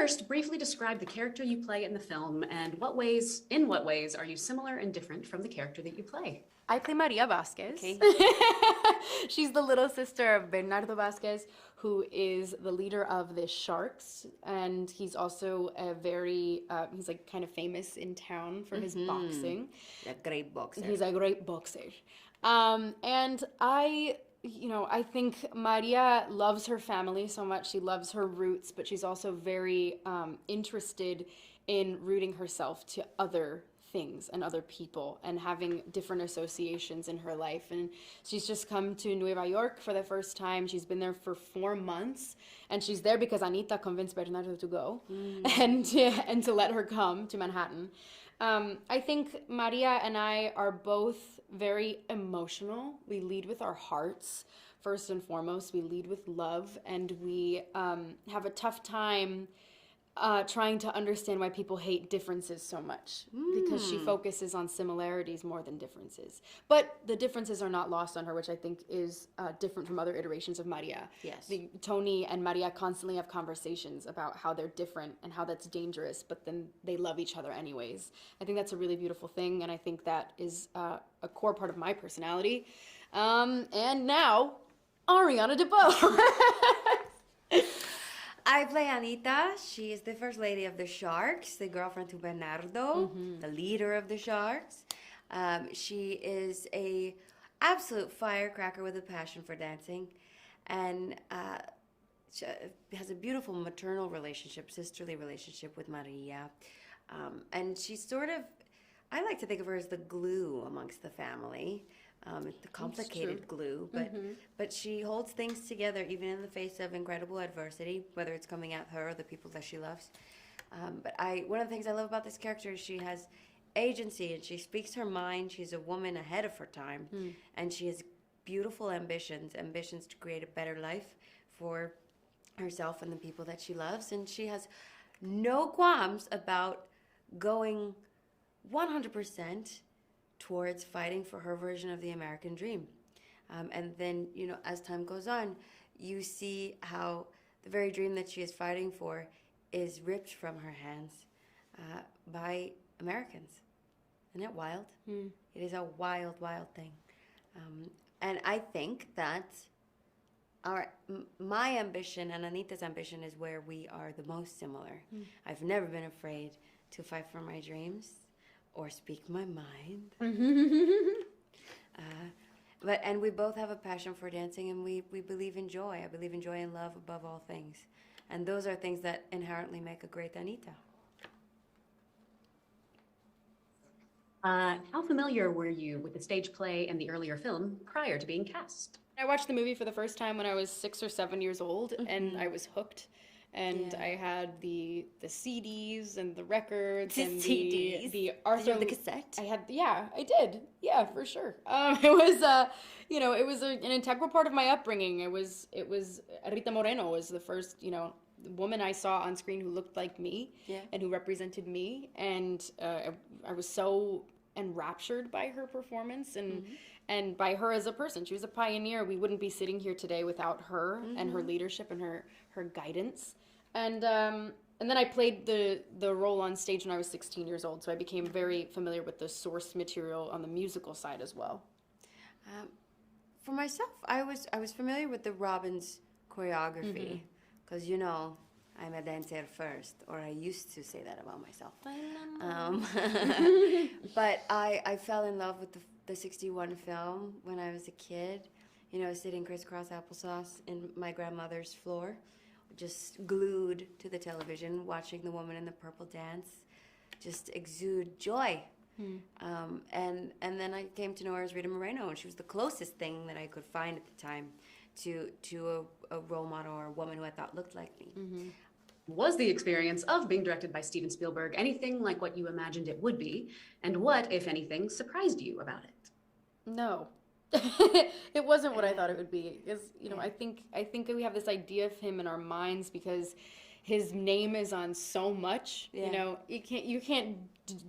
first, briefly describe the character you play in the film and in what ways are you similar and different from the character that you play? I play Maria Vasquez. Okay. She's the little sister of Bernardo Vasquez, who is the leader of the Sharks, and he's also a very he's like kind of famous in town for his boxing. A great boxer. He's a great boxer. And I think Maria loves her family so much. She loves her roots, but she's also very interested in rooting herself to other things and other people and having different associations in her life. And she's just come to Nueva York for the first time. She's been there for 4 months, and she's there because Anita convinced Bernardo to go and to let her come to Manhattan. I think Maria and I are both very emotional. We lead with our hearts, first and foremost. We lead with love, and we have a tough time trying to understand why people hate differences so much, because she focuses on similarities more than differences. But the differences are not lost on her, which I think is different from other iterations of Maria. Yes. Tony and Maria constantly have conversations about how they're different and how that's dangerous, but then they love each other anyways. I think that's a really beautiful thing, and I think that is a core part of my personality. And now, Ariana Debose. I play Anita. She is the first lady of the Sharks, the girlfriend to Bernardo, the leader of the Sharks. She is a absolute firecracker with a passion for dancing, and she has a beautiful maternal relationship, sisterly relationship with Maria. And she's sort of, I like to think of her as the glue amongst the family. It's the complicated glue, but she holds things together even in the face of incredible adversity, whether it's coming at her or the people that she loves. But one of the things I love about this character is she has agency and she speaks her mind. She's a woman ahead of her time, and she has beautiful ambitions to create a better life for herself and the people that she loves. And she has no qualms about going 100% towards fighting for her version of the American dream. And then, as time goes on, you see how the very dream that she is fighting for is ripped from her hands by Americans. Isn't it wild? It is a wild, wild thing. And I think that my ambition and Anita's ambition is where we are the most similar. I've never been afraid to fight for my dreams or speak my mind. And we both have a passion for dancing, and we believe in joy. I believe in joy and love above all things. And those are things that inherently make a great Anita. How familiar were you with the stage play and the earlier film prior to being cast? I watched the movie for the first time when I was 6 or 7 years old, and I was hooked. And I had the CDs and the records and CDs. the Arthur. Did you have the cassette? I did. Yeah, for sure. It was it was an integral part of my upbringing. It was Rita Moreno was the first woman I saw on screen who looked like me and who represented me, and I was so enraptured by her performance and by her as a person. She was a pioneer. We wouldn't be sitting here today without her and her leadership and her guidance. And then I played the role on stage when I was 16 years old, so I became very familiar with the source material on the musical side as well. For myself, I was familiar with the Robbins choreography, because I'm a dancer first, or I used to say that about myself. But I fell in love with the 61 film when I was a kid, sitting crisscross applesauce in my grandmother's floor, just glued to the television, watching the woman in the purple dance, just exude joy. And then I came to know her as Rita Moreno, and she was the closest thing that I could find at the time to a role model or a woman who I thought looked like me. Was the experience of being directed by Steven Spielberg anything like what you imagined it would be? And what, if anything, surprised you about it? No. It wasn't what I thought it would be. Because, I think we have this idea of him in our minds because his name is on so much. You can't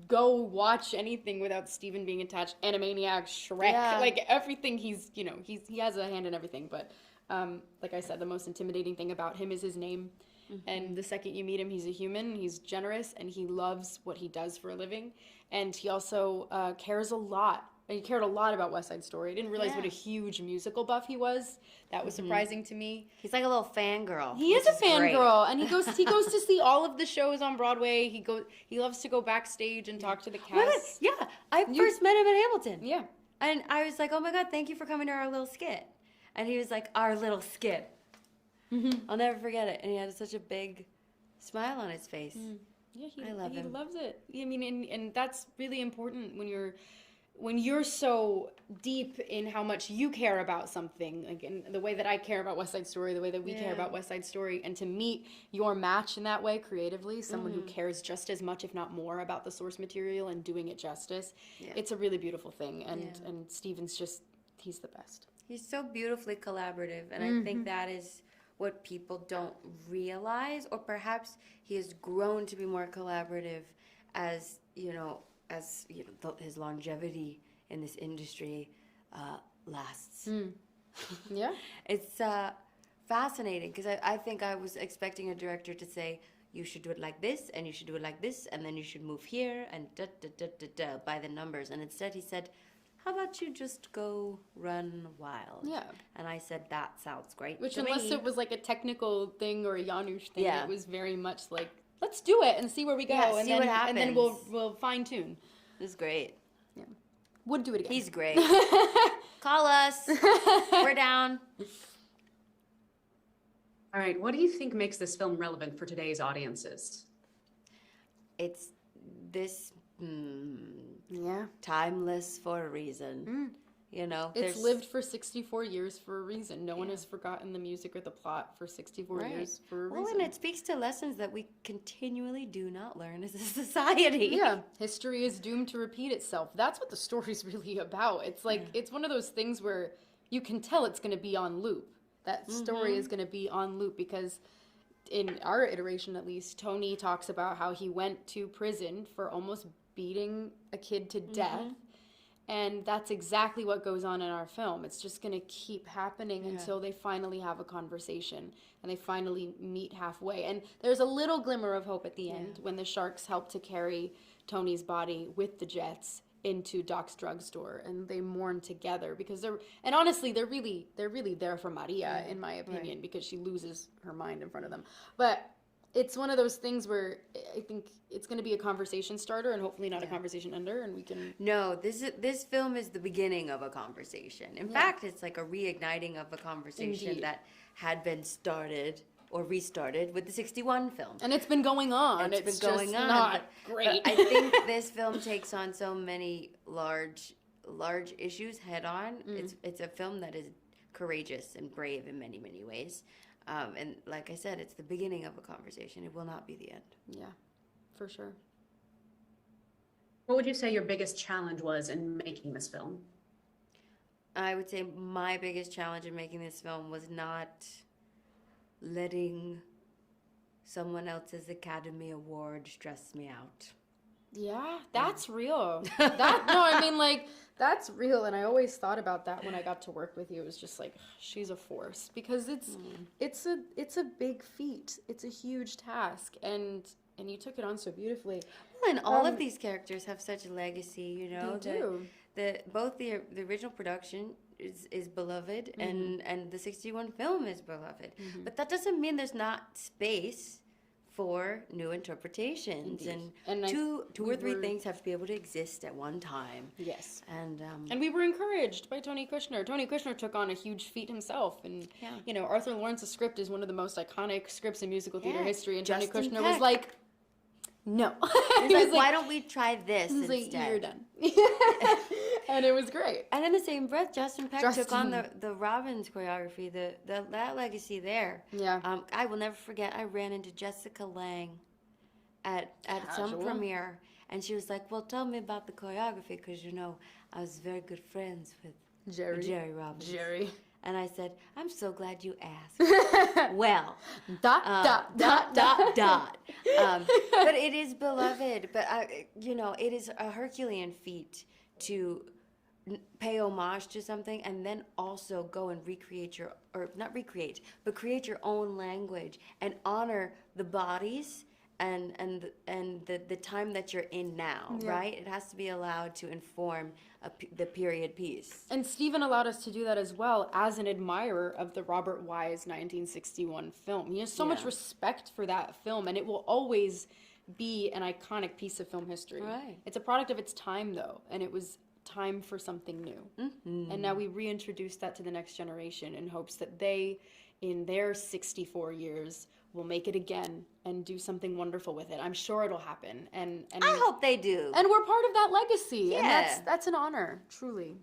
go watch anything without Steven being attached. Animaniacs, Shrek, like everything. He has a hand in everything. But like I said, the most intimidating thing about him is his name. And the second you meet him, he's a human, he's generous, and he loves what he does for a living. And he also cares a lot. He cared a lot about West Side Story. I didn't realize what a huge musical buff he was. That was surprising to me. He's like a little fangirl. He is a fangirl, and he goes to see all of the shows on Broadway. He loves to go backstage and talk to the cast. Yeah, I first met him at Hamilton. Yeah. And I was like, oh my God, thank you for coming to our little skit. And he was like, our little skit. I'll never forget it. And he had such a big smile on his face. Yeah, I love him. He loves it. I mean, and that's really important when you're so deep in how much you care about something, like in the way that I care about West Side Story, the way that we care about West Side Story, and to meet your match in that way creatively, someone who cares just as much, if not more, about the source material and doing it justice, it's a really beautiful thing. And Steven's he's the best. He's so beautifully collaborative, and I think that is what people don't realize, or perhaps he has grown to be more collaborative as his longevity in this industry lasts. Yeah. It's fascinating because I think I was expecting a director to say, you should do it like this, and you should do it like this, and then you should move here, and by the numbers. And instead he said, how about you just go run wild? Yeah. And I said, that sounds great. Which, to unless me. it was like a technical thing or a Janusz thing, Yeah. it was very much like, let's do it and see where we go. Yeah, and see then, what happens. And then we'll fine tune. It was great. Yeah. Would do it again. He's great. Call us. We're down. All right, what do you think makes this film relevant for today's audiences? It's this Yeah. timeless for a reason. You know, It's lived for 64 years for a reason. No one has forgotten the music or the plot for 64 years for a reason. Well, and it speaks to lessons that we continually do not learn as a society. Yeah, history is doomed to repeat itself. That's what the story's really about. It's like, it's one of those things where you can tell it's going to be on loop. That story is going to be on loop because in our iteration, at least, Tony talks about how he went to prison for almost beating a kid to death. And that's exactly what goes on in our film. It's just going to keep happening until they finally have a conversation and they finally meet halfway. And there's a little glimmer of hope at the end when the sharks help to carry Tony's body with the jets into Doc's drugstore and they mourn together because honestly they're really there for Maria in my opinion because she loses her mind in front of them. But it's one of those things where I think it's going to be a conversation starter and hopefully not a conversation ender, and we can... No, this film is the beginning of a conversation. In fact, it's like a reigniting of a conversation that had been started or restarted with the 61 film. And it's been going on. It's been going on. Not great. But I think this film takes on so many large issues head on. It's a film that is courageous and brave in many, many ways. And like I said, it's the beginning of a conversation. It will not be the end. Yeah, for sure. What would you say your biggest challenge was in making this film? I would say my biggest challenge in making this film was not letting someone else's Academy Award stress me out. Yeah, that's real. That's real. And I always thought about that when I got to work with you. It was just like, she's a force because it's a big feat. It's a huge task. And you took it on so beautifully. Well, and all of these characters have such a legacy, you know. They do. Both the original production is beloved and the 61 film is beloved. But that doesn't mean there's not space for new interpretations. Indeed. And two or three things have to be able to exist at one time. Yes. And we were encouraged by Tony Kushner. Tony Kushner took on a huge feat himself. And, you know, Arthur Lawrence's script is one of the most iconic scripts in musical theater history. And Tony Justin Kushner Peck. was like, no. he was like, why don't we try this He's instead? like, you're done. And it was great. And in the same breath, Justin Peck took on the Robbins choreography, that legacy there. Yeah. I will never forget, I ran into Jessica Lange at some premiere, and she was like, well, tell me about the choreography, because, you know, I was very good friends with Jerry Robbins. Jerry. And I said, I'm so glad you asked. Well. Dot. But it is beloved. But, you know, it is a Herculean feat to pay homage to something and then also go and recreate your, or not recreate, but create your own language and honor the bodies and the time that you're in now, right? It has to be allowed to inform the period piece. And Stephen allowed us to do that as well as an admirer of the Robert Wise 1961 film. He has so much respect for that film, and it will always be an iconic piece of film history. Right. It's a product of its time, though, and it was time for something new. And now we reintroduce that to the next generation in hopes that they, in their 64 years, will make it again and do something wonderful with it. I'm sure it'll happen. And I hope they do. And we're part of that legacy. Yeah. And that's an honor, truly.